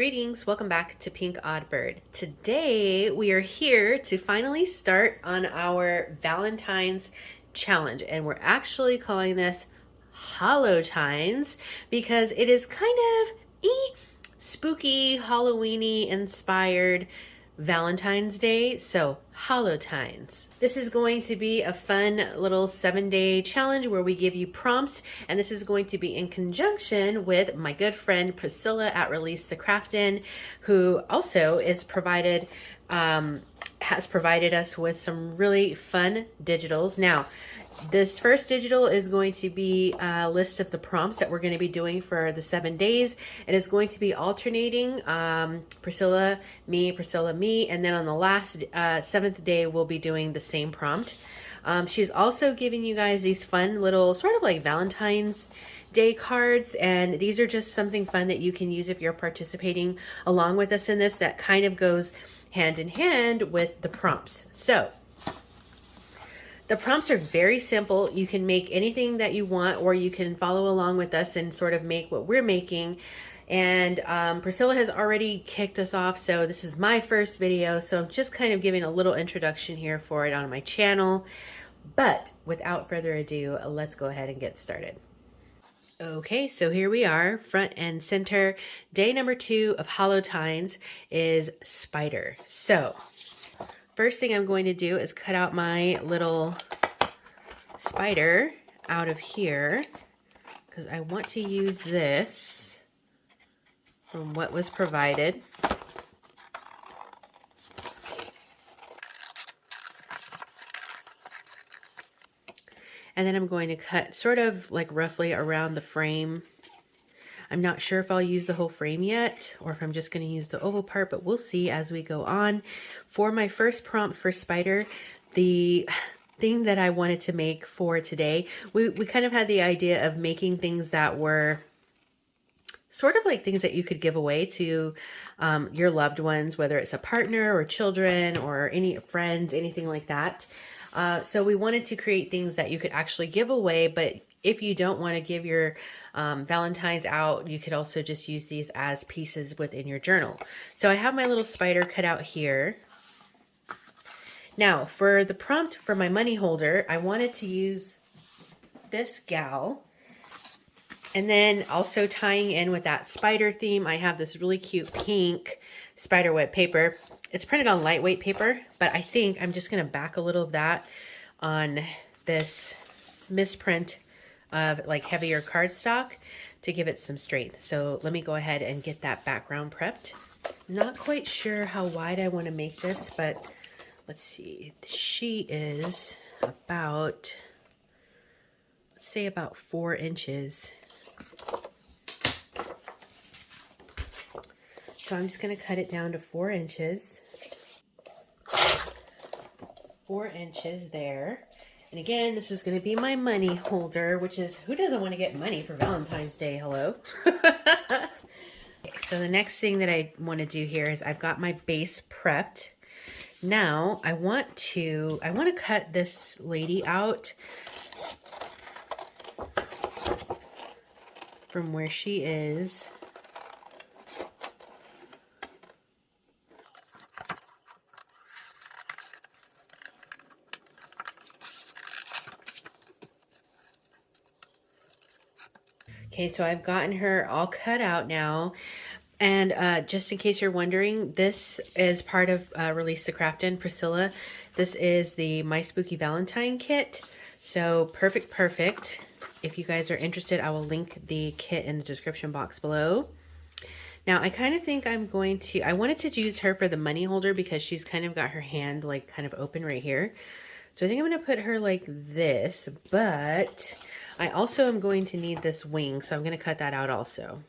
Greetings, welcome back to PinkOddBird. Today we are here to finally start on our Valentine's challenge, and we're actually calling this Hallowtines because it is kind of spooky, Halloweeny inspired Valentine's Day, so Hallowtines. This is going to be a fun little 7-day challenge where we give you prompts, and this is going to be in conjunction with my good friend Priscilla at Release the Craftin, who also is has provided us with some really fun digitals. Now, this first digital is going to be a list of the prompts that we're going to be doing for the 7 days. It is going to be alternating Priscilla, me, and then on the last 7th day, we'll be doing the same prompt. She's also giving you guys these fun little sort of like Valentine's Day cards, and these are just something fun that you can use if you're participating along with us in this. That kind of goes hand in hand with the prompts. So the prompts are very simple. You can make anything that you want, or you can follow along with us and sort of make what we're making. And Priscilla has already kicked us off, so this is my first video, so I'm just kind of giving a little introduction here for it on my channel. But without further ado, let's go ahead and get started. Okay, so here we are, front and center. Day number 2 of Hallowtines is Spider. So first thing I'm going to do is cut out my little spider out of here because I want to use this from what was provided. And then I'm going to cut sort of like roughly around the frame. I'm not sure if I'll use the whole frame yet or if I'm just going to use the oval part, but we'll see as we go on. For my first prompt for Spider, the thing that I wanted to make for today, we kind of had the idea of making things that were sort of like things that you could give away to your loved ones, whether it's a partner or children or any friends, anything like that. So we wanted to create things that you could actually give away, but if you don't want to give your Valentines out, you could also just use these as pieces within your journal. So I have my little spider cut out here. Now, for the prompt for my money holder, I wanted to use this gal. And then also tying in with that spider theme, I have this really cute pink spiderweb paper. It's printed on lightweight paper, but I think I'm just going to back a little of that on this misprint of like heavier cardstock to give it some strength. So let me go ahead and get that background prepped. Not quite sure how wide I want to make this, but let's see. She is about, let's say about 4 inches. So I'm just going to cut it down to 4 inches. 4 inches there. And again, this is going to be my money holder, which is, who doesn't want to get money for Valentine's Day? Hello. Okay, so the next thing that I want to do here is I've got my base prepped. Now I want to cut this lady out from where she is. Okay, so I've gotten her all cut out now. And just in case you're wondering, this is part of Release the Craftin, Priscilla. This is the My Spooky Valentine kit. So perfect. If you guys are interested, I will link the kit in the description box below. Now, I kind of think I wanted to use her for the money holder because she's kind of got her hand like kind of open right here. So I think I'm going to put her like this, but I also am going to need this wing, so I'm going to cut that out also.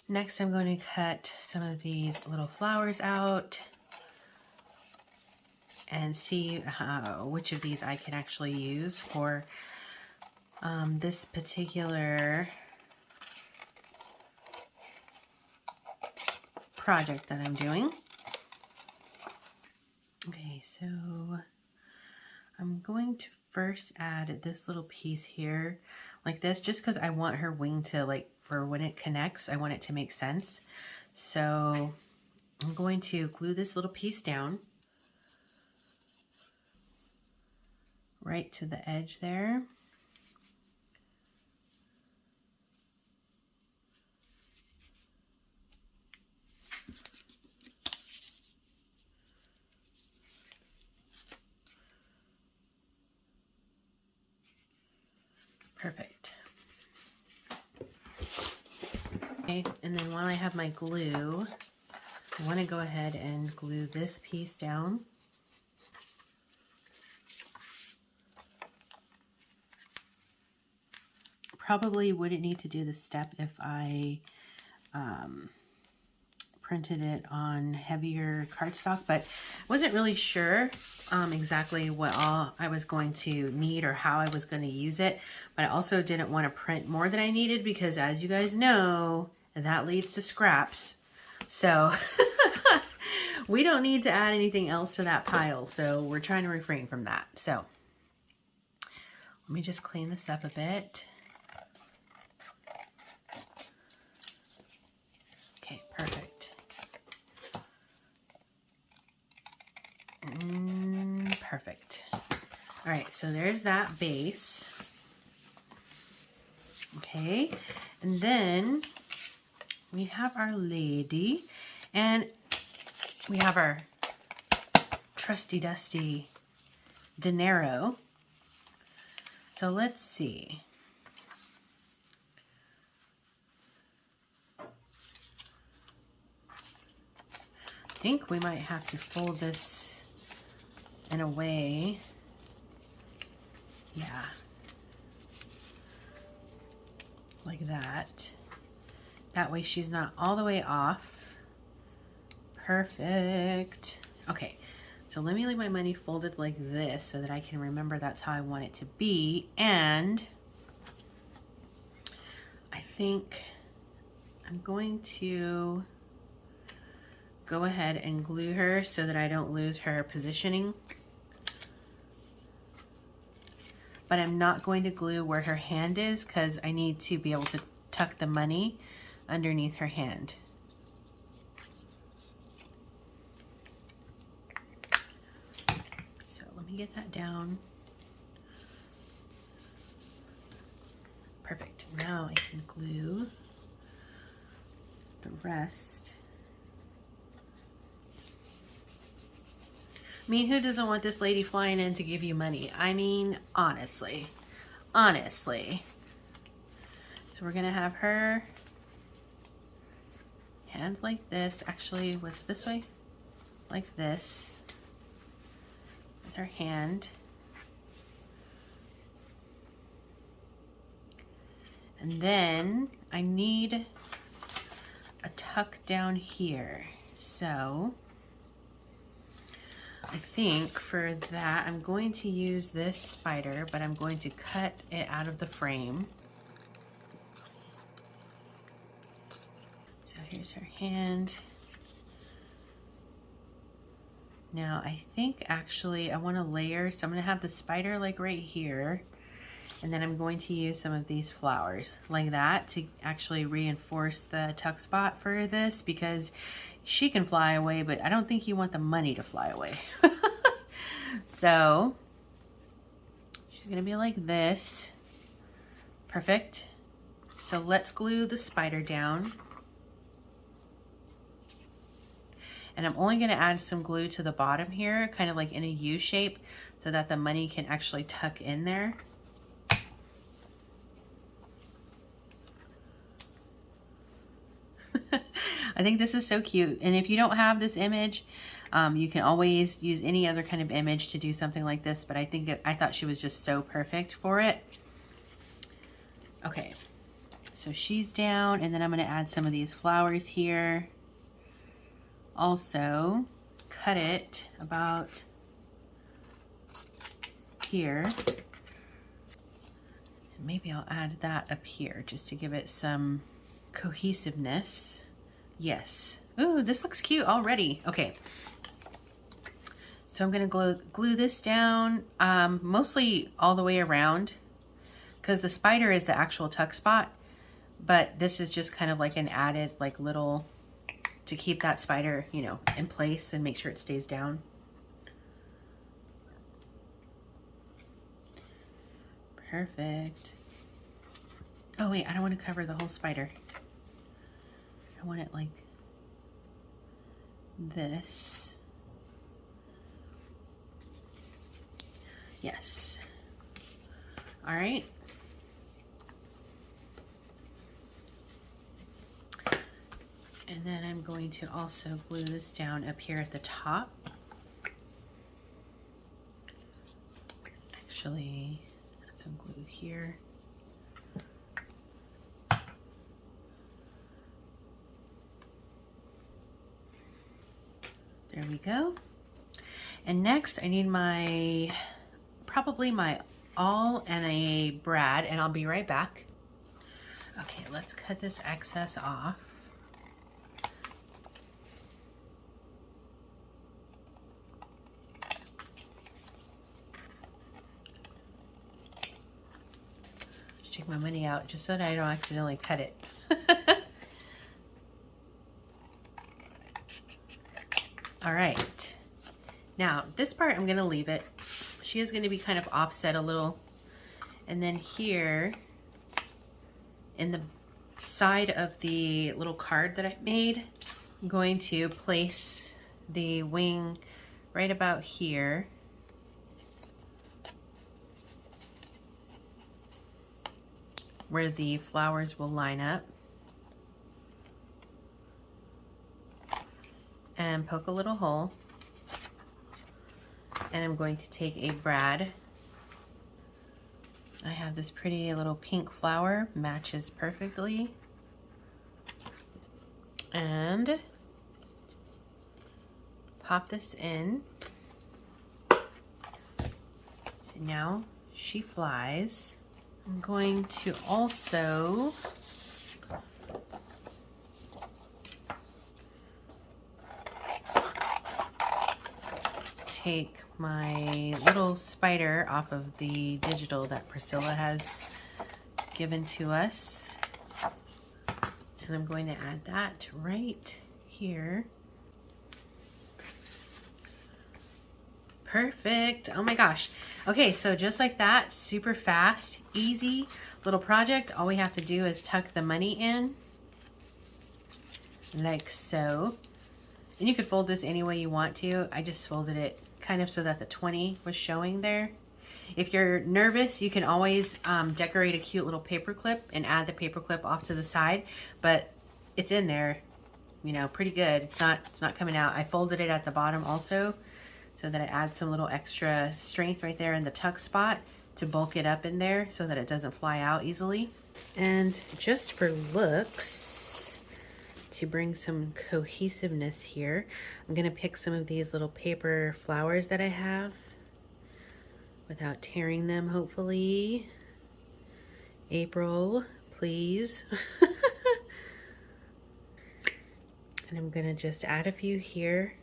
Next, I'm going to cut some of these little flowers out and see which of these I can actually use for this particular project that I'm doing. Okay, so I'm going to first add this little piece here like this, just because I want her wing to, like, for when it connects, I want it to make sense. So I'm going to glue this little piece down right to the edge there. Perfect. Okay, and then while I have my glue, I want to go ahead and glue this piece down. Probably wouldn't need to do this step if I printed it on heavier cardstock, but wasn't really sure exactly what all I was going to need or how I was going to use it. But I also didn't want to print more than I needed because, as you guys know, that leads to scraps. So we don't need to add anything else to that pile. So we're trying to refrain from that. So let me just clean this up a bit. Okay, perfect. Perfect. All right, so there's that base. Okay, and then we have our lady, and we have our trusty dusty dinero. So let's see. I think we might have to fold this in a way. Yeah. Like that. That way she's not all the way off. Perfect. Okay, so let me leave my money folded like this so that I can remember that's how I want it to be. And I think I'm going to go ahead and glue her so that I don't lose her positioning. But I'm not going to glue where her hand is because I need to be able to tuck the money underneath her hand. So let me get that down. Perfect. Now I can glue the rest. I mean, who doesn't want this lady flying in to give you money? I mean, honestly. Honestly. So we're going to have her hand like this. Actually, was it this way? Like this. With her hand. And then I need a tuck down here. So I think for that, I'm going to use this spider, but I'm going to cut it out of the frame. So here's her hand. Now I think actually I want to layer, so I'm going to have the spider like right here, and then I'm going to use some of these flowers like that to actually reinforce the tuck spot for this, because she can fly away, but I don't think you want the money to fly away. So she's gonna be like this. Perfect. So let's glue the spider down. And I'm only gonna add some glue to the bottom here, kind of like in a U shape, so that the money can actually tuck in there. I think this is so cute. And if you don't have this image, you can always use any other kind of image to do something like this, but I thought she was just so perfect for it. Okay, so she's down, and then I'm going to add some of these flowers here. Also, cut it about here. And maybe I'll add that up here just to give it some cohesiveness. Yes. Ooh, this looks cute already. Okay. So I'm going to glue this down mostly all the way around, because the spider is the actual tuck spot, but this is just kind of like an added like little to keep that spider, you know, in place and make sure it stays down. Perfect. Oh wait, I don't want to cover the whole spider. I want it like this. Yes. All right. And then I'm going to also glue this down up here at the top. Actually, add some glue here. There we go. And next I need probably my awl and a brad, and I'll be right back. Okay, let's cut this excess off. Just take my money out just so that I don't accidentally cut it. All right, now this part I'm gonna leave it. She is gonna be kind of offset a little. And then here in the side of the little card that I made, I'm going to place the wing right about here. Where the flowers will line up. And poke a little hole. And I'm going to take a brad. I have this pretty little pink flower, matches perfectly. And pop this in. And now she flies. I'm going to also take my little spider off of the digital that Priscilla has given to us, and I'm going to add that right here. Perfect. Oh my gosh. Okay, so just like that, super fast, easy little project. All we have to do is tuck the money in like so. And you could fold this any way you want to. I just folded it kind of so that the 20 was showing there. If you're nervous, you can always decorate a cute little paper clip and add the paper clip off to the side, but it's in there, you know, pretty good. It's not coming out. I folded it at the bottom also so that it adds some little extra strength right there in the tuck spot to bulk it up in there so that it doesn't fly out easily. And just for looks, to bring some cohesiveness here, I'm gonna pick some of these little paper flowers that I have without tearing them, hopefully. April, please. And I'm gonna just add a few here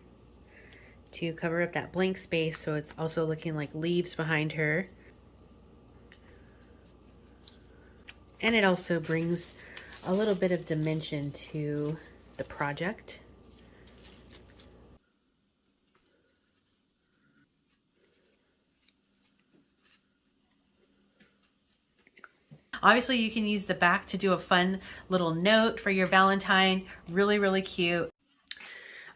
to cover up that blank space so it's also looking like leaves behind her. And it also brings a little bit of dimension to the project. Obviously, you can use the back to do a fun little note for your Valentine. Really, really cute.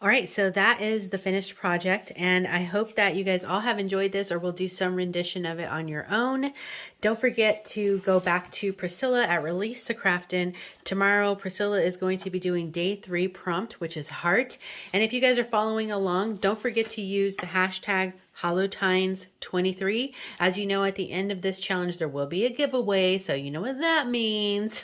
All right, so that is the finished project, and I hope that you guys all have enjoyed this or will do some rendition of it on your own. Don't forget to go back to Priscilla at Release to Craftin'. Tomorrow, Priscilla is going to be doing day 3 prompt, which is heart. And if you guys are following along, don't forget to use the hashtag Hallowtines23. As you know, at the end of this challenge, there will be a giveaway, so you know what that means.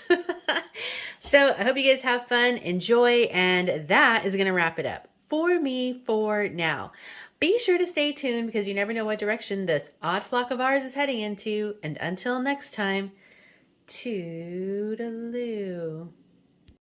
So I hope you guys have fun, enjoy, and that is going to wrap it up for me for now. Be sure to stay tuned because you never know what direction this odd flock of ours is heading into. And until next time, toodaloo.